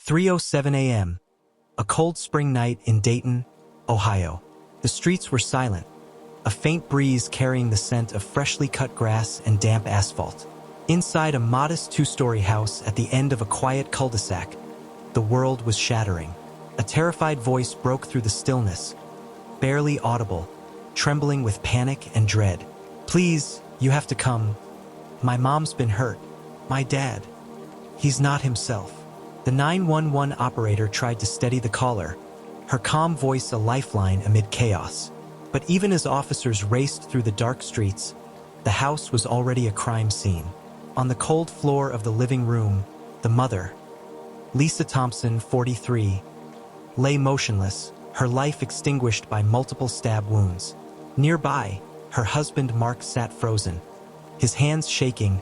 3:07 a.m. A cold spring night in Dayton, Ohio. The streets were silent, a faint breeze carrying the scent of freshly cut grass and damp asphalt. Inside a modest two-story house at the end of a quiet cul-de-sac, the world was shattering. A terrified voice broke through the stillness, barely audible, trembling with panic and dread. "Please, you have to come. My mom's been hurt. My dad. He's not himself." The 911 operator tried to steady the caller, her calm voice a lifeline amid chaos. But even as officers raced through the dark streets, the house was already a crime scene. On the cold floor of the living room, the mother, Lisa Thompson, 43, lay motionless, her life extinguished by multiple stab wounds. Nearby, her husband Mark sat frozen, his hands shaking,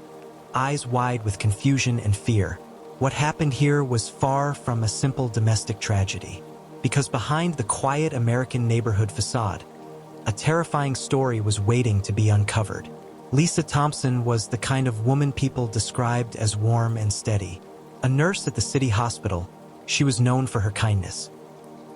eyes wide with confusion and fear. What happened here was far from a simple domestic tragedy, because behind the quiet American neighborhood facade, a terrifying story was waiting to be uncovered. Lisa Thompson was the kind of woman people described as warm and steady. A nurse at the city hospital, she was known for her kindness.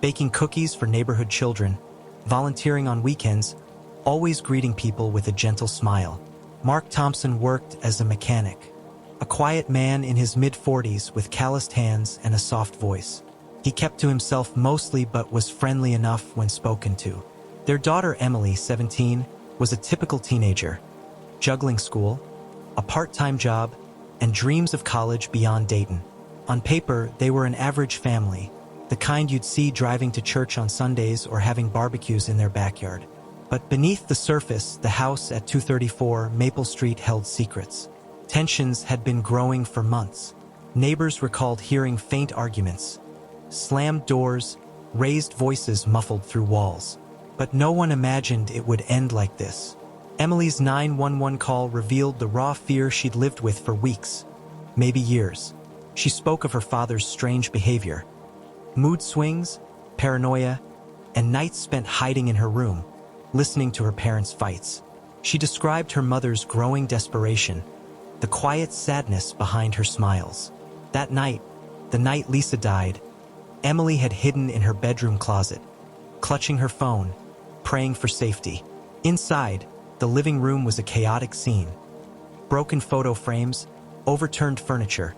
Baking cookies for neighborhood children, volunteering on weekends, always greeting people with a gentle smile. Mark Thompson worked as a mechanic, a quiet man in his mid-40s with calloused hands and a soft voice. He kept to himself mostly but was friendly enough when spoken to. Their daughter Emily, 17, was a typical teenager, juggling school, a part-time job, and dreams of college beyond Dayton. On paper, they were an average family, the kind you'd see driving to church on Sundays or having barbecues in their backyard. But beneath the surface, the house at 234 Maple Street held secrets. Tensions had been growing for months. Neighbors recalled hearing faint arguments, slammed doors, raised voices muffled through walls. But no one imagined it would end like this. Emily's 911 call revealed the raw fear she'd lived with for weeks, maybe years. She spoke of her father's strange behavior, mood swings, paranoia, and nights spent hiding in her room, listening to her parents' fights. She described her mother's growing desperation, the quiet sadness behind her smiles. That night, the night Lisa died, Emily had hidden in her bedroom closet, clutching her phone, praying for safety. Inside, the living room was a chaotic scene. Broken photo frames, overturned furniture,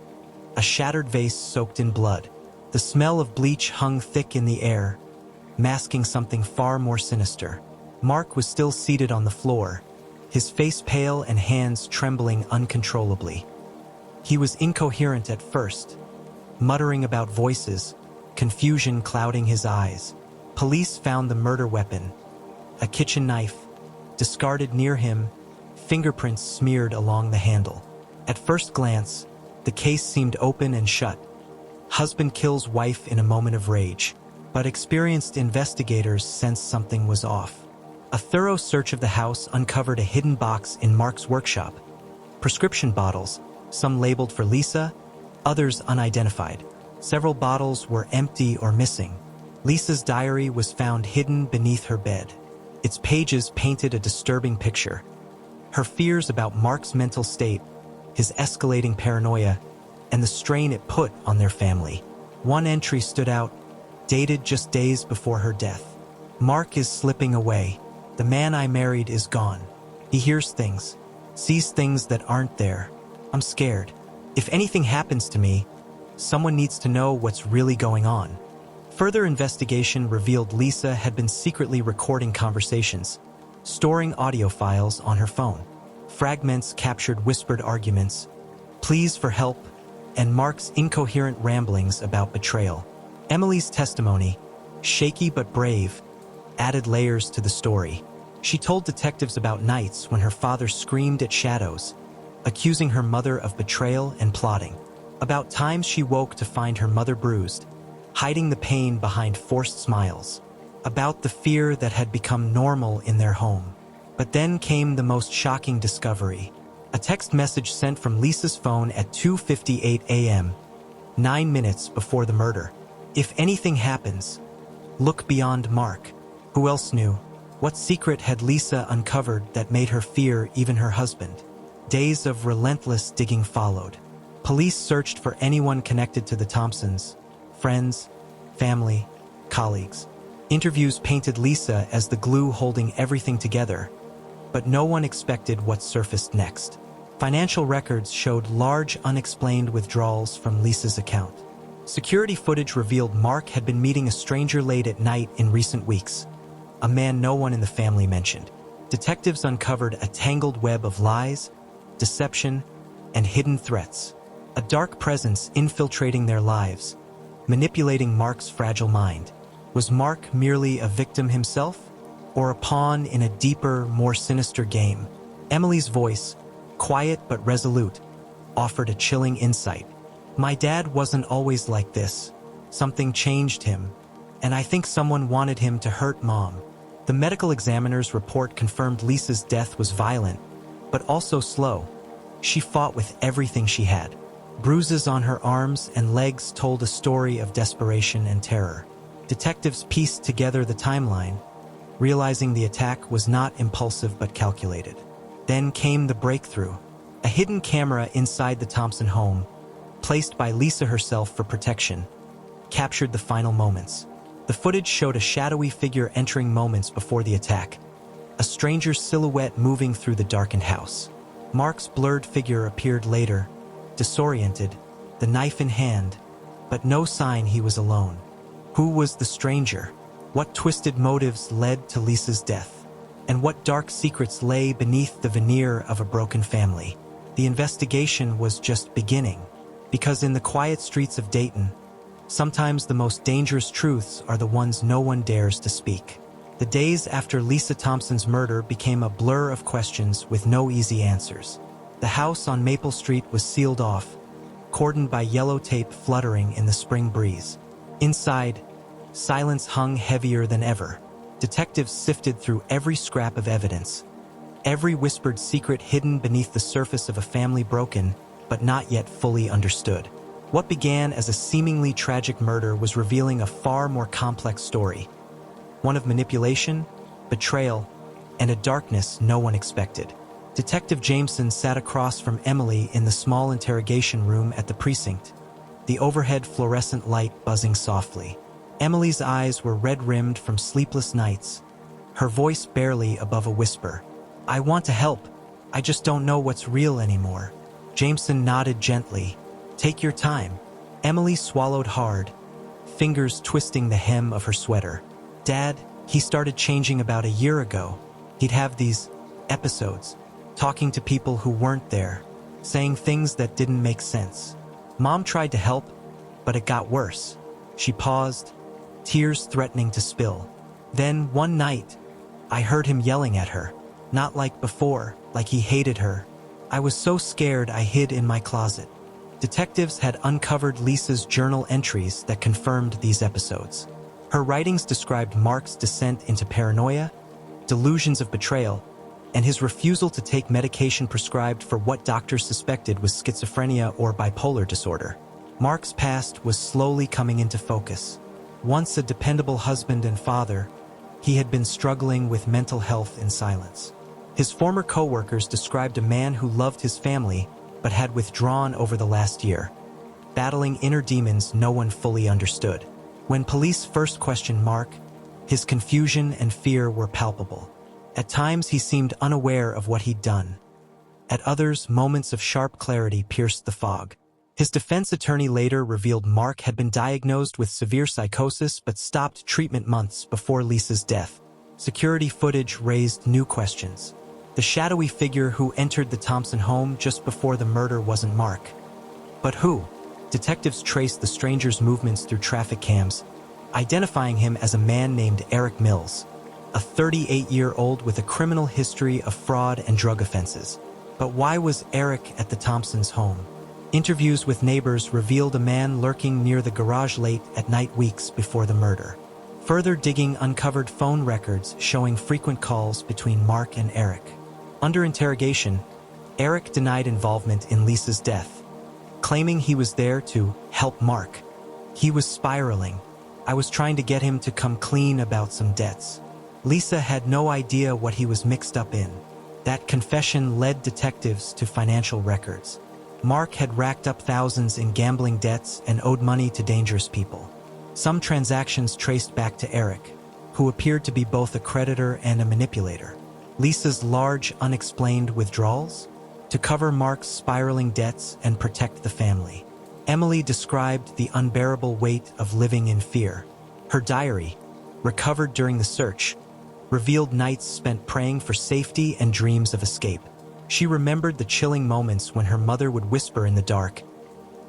a shattered vase soaked in blood. The smell of bleach hung thick in the air, masking something far more sinister. Mark was still seated on the floor, his face pale and hands trembling uncontrollably. He was incoherent at first, muttering about voices, confusion clouding his eyes. Police found the murder weapon, a kitchen knife, discarded near him, fingerprints smeared along the handle. At first glance, the case seemed open and shut. Husband kills wife in a moment of rage. But experienced investigators sensed something was off. A thorough search of the house uncovered a hidden box in Mark's workshop. Prescription bottles, some labeled for Lisa, others unidentified. Several bottles were empty or missing. Lisa's diary was found hidden beneath her bed. Its pages painted a disturbing picture. Her fears about Mark's mental state, his escalating paranoia, and the strain it put on their family. One entry stood out, dated just days before her death. "Mark is slipping away. The man I married is gone. He hears things, sees things that aren't there. I'm scared. If anything happens to me, someone needs to know what's really going on." Further investigation revealed Lisa had been secretly recording conversations, storing audio files on her phone. Fragments captured whispered arguments, pleas for help, and Mark's incoherent ramblings about betrayal. Emily's testimony, shaky but brave, added layers to the story. She told detectives about nights when her father screamed at shadows, accusing her mother of betrayal and plotting. About times she woke to find her mother bruised, hiding the pain behind forced smiles. About the fear that had become normal in their home. But then came the most shocking discovery. A text message sent from Lisa's phone at 2:58 a.m., 9 minutes before the murder. "If anything happens, look beyond Mark." Who else knew? What secret had Lisa uncovered that made her fear even her husband? Days of relentless digging followed. Police searched for anyone connected to the Thompsons, friends, family, colleagues. Interviews painted Lisa as the glue holding everything together, but no one expected what surfaced next. Financial records showed large unexplained withdrawals from Lisa's account. Security footage revealed Mark had been meeting a stranger late at night in recent weeks, a man no one in the family mentioned. Detectives uncovered a tangled web of lies, deception, and hidden threats, a dark presence infiltrating their lives, manipulating Mark's fragile mind. Was Mark merely a victim himself, or a pawn in a deeper, more sinister game? Emily's voice, quiet but resolute, offered a chilling insight. My dad wasn't always like this. Something changed him, and I think someone wanted him to hurt Mom. The medical examiner's report confirmed Lisa's death was violent, but also slow. She fought with everything she had. Bruises on her arms and legs told a story of desperation and terror. Detectives pieced together the timeline, realizing the attack was not impulsive but calculated. Then came the breakthrough. A hidden camera inside the Thompson home, placed by Lisa herself for protection, captured the final moments. The footage showed a shadowy figure entering moments before the attack, a stranger's silhouette moving through the darkened house. Mark's blurred figure appeared later, disoriented, the knife in hand, but no sign he was alone. Who was the stranger? What twisted motives led to Lisa's death? And what dark secrets lay beneath the veneer of a broken family? The investigation was just beginning, because in the quiet streets of Dayton, sometimes the most dangerous truths are the ones no one dares to speak. The days after Lisa Thompson's murder became a blur of questions with no easy answers. The house on Maple Street was sealed off, cordoned by yellow tape fluttering in the spring breeze. Inside, silence hung heavier than ever. Detectives sifted through every scrap of evidence, every whispered secret hidden beneath the surface of a family broken but not yet fully understood. What began as a seemingly tragic murder was revealing a far more complex story, one of manipulation, betrayal, and a darkness no one expected. Detective Jameson sat across from Emily in the small interrogation room at the precinct, the overhead fluorescent light buzzing softly. Emily's eyes were red-rimmed from sleepless nights, her voice barely above a whisper. I want to help. I just don't know what's real anymore. Jameson nodded gently. Take your time. Emily swallowed hard, fingers twisting the hem of her sweater. Dad, he started changing about a year ago. He'd have these episodes, talking to people who weren't there, saying things that didn't make sense. Mom tried to help, but it got worse. She paused, tears threatening to spill. Then, one night, I heard him yelling at her. Not like before, like he hated her. I was so scared I hid in my closet. Detectives had uncovered Lisa's journal entries that confirmed these episodes. Her writings described Mark's descent into paranoia, delusions of betrayal, and his refusal to take medication prescribed for what doctors suspected was schizophrenia or bipolar disorder. Mark's past was slowly coming into focus. Once a dependable husband and father, he had been struggling with mental health in silence. His former co-workers described a man who loved his family but had withdrawn over the last year, battling inner demons no one fully understood. When police first questioned Mark, his confusion and fear were palpable. At times he seemed unaware of what he'd done. At others, moments of sharp clarity pierced the fog. His defense attorney later revealed Mark had been diagnosed with severe psychosis but stopped treatment months before Lisa's death. Security footage raised new questions. The shadowy figure who entered the Thompson home just before the murder wasn't Mark. But who? Detectives traced the stranger's movements through traffic cams, identifying him as a man named Eric Mills, a 38-year-old with a criminal history of fraud and drug offenses. But why was Eric at the Thompsons' home? Interviews with neighbors revealed a man lurking near the garage late at night weeks before the murder. Further digging uncovered phone records showing frequent calls between Mark and Eric. Under interrogation, Eric denied involvement in Lisa's death, claiming he was there to help Mark. He was spiraling. I was trying to get him to come clean about some debts. Lisa had no idea what he was mixed up in. That confession led detectives to financial records. Mark had racked up thousands in gambling debts and owed money to dangerous people. Some transactions traced back to Eric, who appeared to be both a creditor and a manipulator. Lisa's large, unexplained withdrawals? To cover Mark's spiraling debts and protect the family. Emily described the unbearable weight of living in fear. Her diary, recovered during the search, revealed nights spent praying for safety and dreams of escape. She remembered the chilling moments when her mother would whisper in the dark,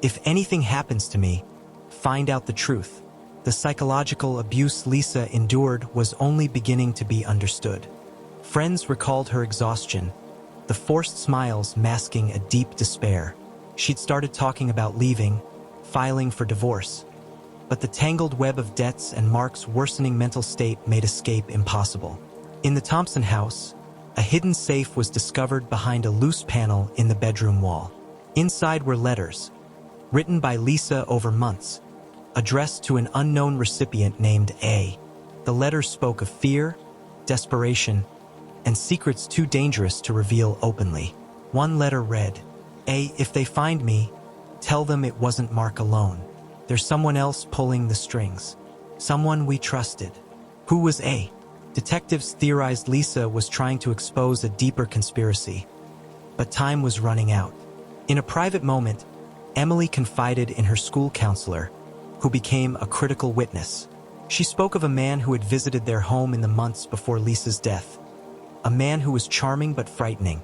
"If anything happens to me, find out the truth." The psychological abuse Lisa endured was only beginning to be understood. Friends recalled her exhaustion, the forced smiles masking a deep despair. She'd started talking about leaving, filing for divorce. But the tangled web of debts and Mark's worsening mental state made escape impossible. In the Thompson house, a hidden safe was discovered behind a loose panel in the bedroom wall. Inside were letters, written by Lisa over months, addressed to an unknown recipient named A. The letters spoke of fear, desperation, and secrets too dangerous to reveal openly. One letter read, "A, if they find me, tell them it wasn't Mark alone. There's someone else pulling the strings. Someone we trusted." Who was A? Detectives theorized Lisa was trying to expose a deeper conspiracy. But time was running out. In a private moment, Emily confided in her school counselor, who became a critical witness. She spoke of a man who had visited their home in the months before Lisa's death. A man who was charming but frightening,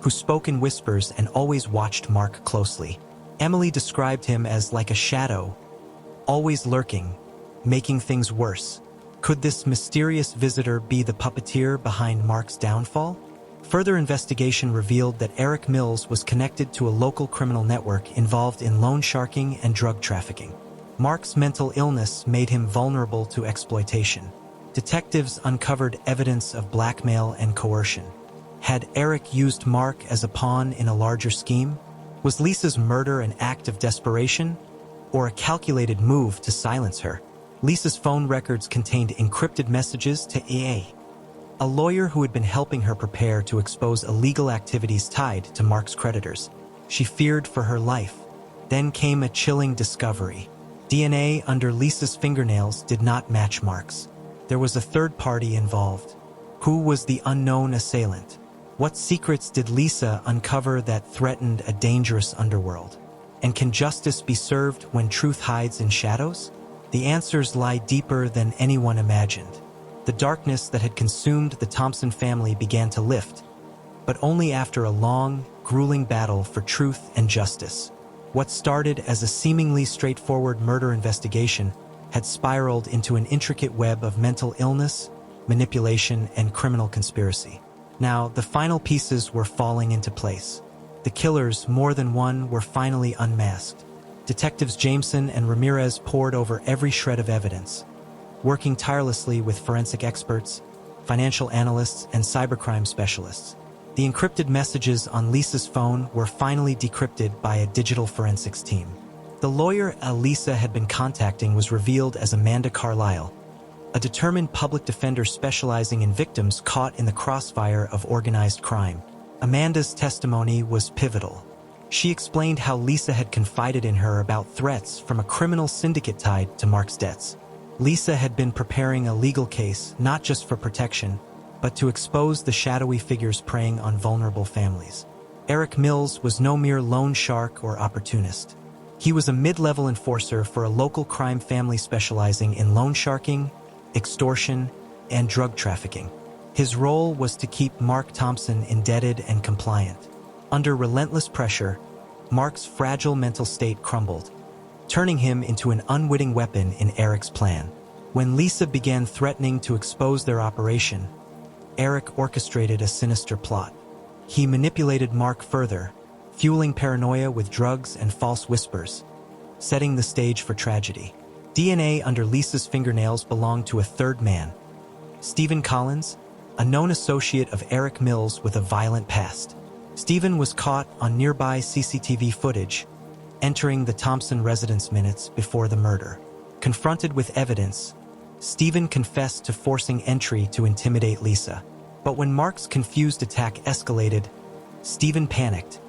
who spoke in whispers and always watched Mark closely. Emily described him as like a shadow, always lurking, making things worse. Could this mysterious visitor be the puppeteer behind Mark's downfall? Further investigation revealed that Eric Mills was connected to a local criminal network involved in loan sharking and drug trafficking. Mark's mental illness made him vulnerable to exploitation. Detectives uncovered evidence of blackmail and coercion. Had Eric used Mark as a pawn in a larger scheme? Was Lisa's murder an act of desperation, or a calculated move to silence her? Lisa's phone records contained encrypted messages to a lawyer who had been helping her prepare to expose illegal activities tied to Mark's creditors. She feared for her life. Then came a chilling discovery. DNA under Lisa's fingernails did not match Mark's. There was a third party involved. Who was the unknown assailant? What secrets did Lisa uncover that threatened a dangerous underworld? And can justice be served when truth hides in shadows? The answers lie deeper than anyone imagined. The darkness that had consumed the Thompson family began to lift, but only after a long, grueling battle for truth and justice. What started as a seemingly straightforward murder investigation had spiraled into an intricate web of mental illness, manipulation, and criminal conspiracy. Now, the final pieces were falling into place. The killers, more than one, were finally unmasked. Detectives Jameson and Ramirez pored over every shred of evidence, working tirelessly with forensic experts, financial analysts, and cybercrime specialists. The encrypted messages on Lisa's phone were finally decrypted by a digital forensics team. The lawyer Lisa had been contacting was revealed as Amanda Carlisle, a determined public defender specializing in victims caught in the crossfire of organized crime. Amanda's testimony was pivotal. She explained how Lisa had confided in her about threats from a criminal syndicate tied to Mark's debts. Lisa had been preparing a legal case not just for protection, but to expose the shadowy figures preying on vulnerable families. Eric Mills was no mere loan shark or opportunist. He was a mid-level enforcer for a local crime family specializing in loan sharking, extortion, and drug trafficking. His role was to keep Mark Thompson indebted and compliant. Under relentless pressure, Mark's fragile mental state crumbled, turning him into an unwitting weapon in Eric's plan. When Lisa began threatening to expose their operation, Eric orchestrated a sinister plot. He manipulated Mark further, fueling paranoia with drugs and false whispers, setting the stage for tragedy. DNA under Lisa's fingernails belonged to a third man, Stephen Collins, a known associate of Eric Mills with a violent past. Stephen was caught on nearby CCTV footage, entering the Thompson residence minutes before the murder. Confronted with evidence, Stephen confessed to forcing entry to intimidate Lisa. But when Mark's confused attack escalated, Stephen panicked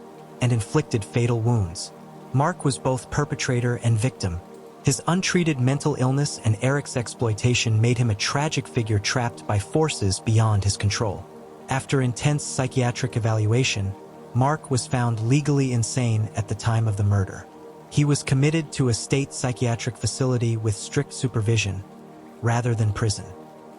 and inflicted fatal wounds. Mark was both perpetrator and victim, His untreated mental illness and Eric's exploitation made him a tragic figure trapped by forces beyond his control. After intense psychiatric evaluation, Mark was found legally insane at the time of the murder. He was committed to a state psychiatric facility with strict supervision, rather than prison.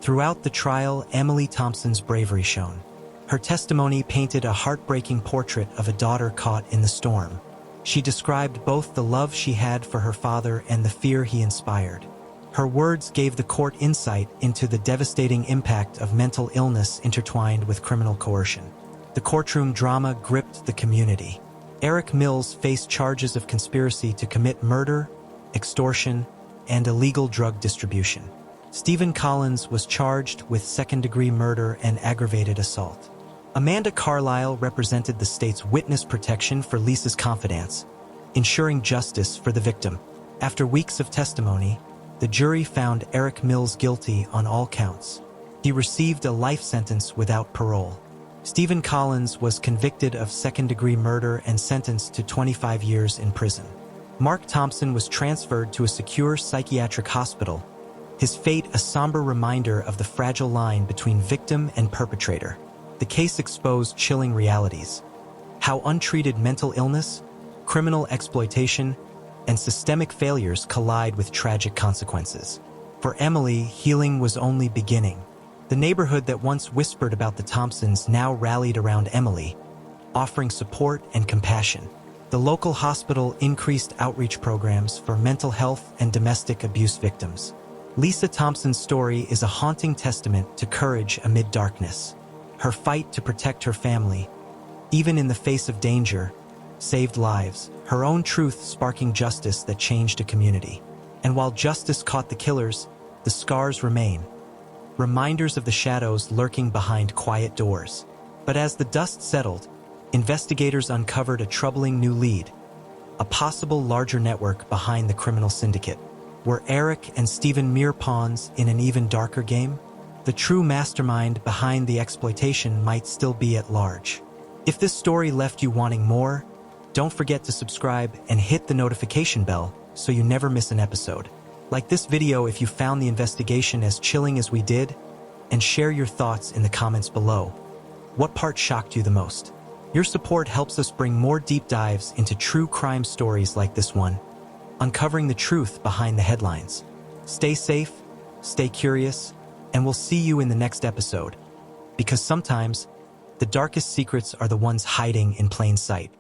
Throughout the trial, Emily Thompson's bravery shone. Her testimony painted a heartbreaking portrait of a daughter caught in the storm. She described both the love she had for her father and the fear he inspired. Her words gave the court insight into the devastating impact of mental illness intertwined with criminal coercion. The courtroom drama gripped the community. Eric Mills faced charges of conspiracy to commit murder, extortion, and illegal drug distribution. Stephen Collins was charged with second-degree murder and aggravated assault. Amanda Carlisle represented the state's witness protection for Lisa's confidants, ensuring justice for the victim. After weeks of testimony, the jury found Eric Mills guilty on all counts. He received a life sentence without parole. Stephen Collins was convicted of second-degree murder and sentenced to 25 years in prison. Mark Thompson was transferred to a secure psychiatric hospital, his fate a somber reminder of the fragile line between victim and perpetrator. The case exposed chilling realities: how untreated mental illness, criminal exploitation, and systemic failures collide with tragic consequences. For Emily, healing was only beginning. The neighborhood that once whispered about the Thompsons now rallied around Emily, offering support and compassion. The local hospital increased outreach programs for mental health and domestic abuse victims. Lisa Thompson's story is a haunting testament to courage amid darkness. Her fight to protect her family, even in the face of danger, saved lives, her own truth sparking justice that changed a community. And while justice caught the killers, the scars remain, reminders of the shadows lurking behind quiet doors. But as the dust settled, investigators uncovered a troubling new lead: a possible larger network behind the criminal syndicate. Were Eric and Stephen mere pawns in an even darker game? The true mastermind behind the exploitation might still be at large. If this story left you wanting more, don't forget to subscribe and hit the notification bell so you never miss an episode. Like this video if you found the investigation as chilling as we did, and share your thoughts in the comments below. What part shocked you the most? Your support helps us bring more deep dives into true crime stories like this one, uncovering the truth behind the headlines. Stay safe, stay curious, and we'll see you in the next episode. Because sometimes, the darkest secrets are the ones hiding in plain sight.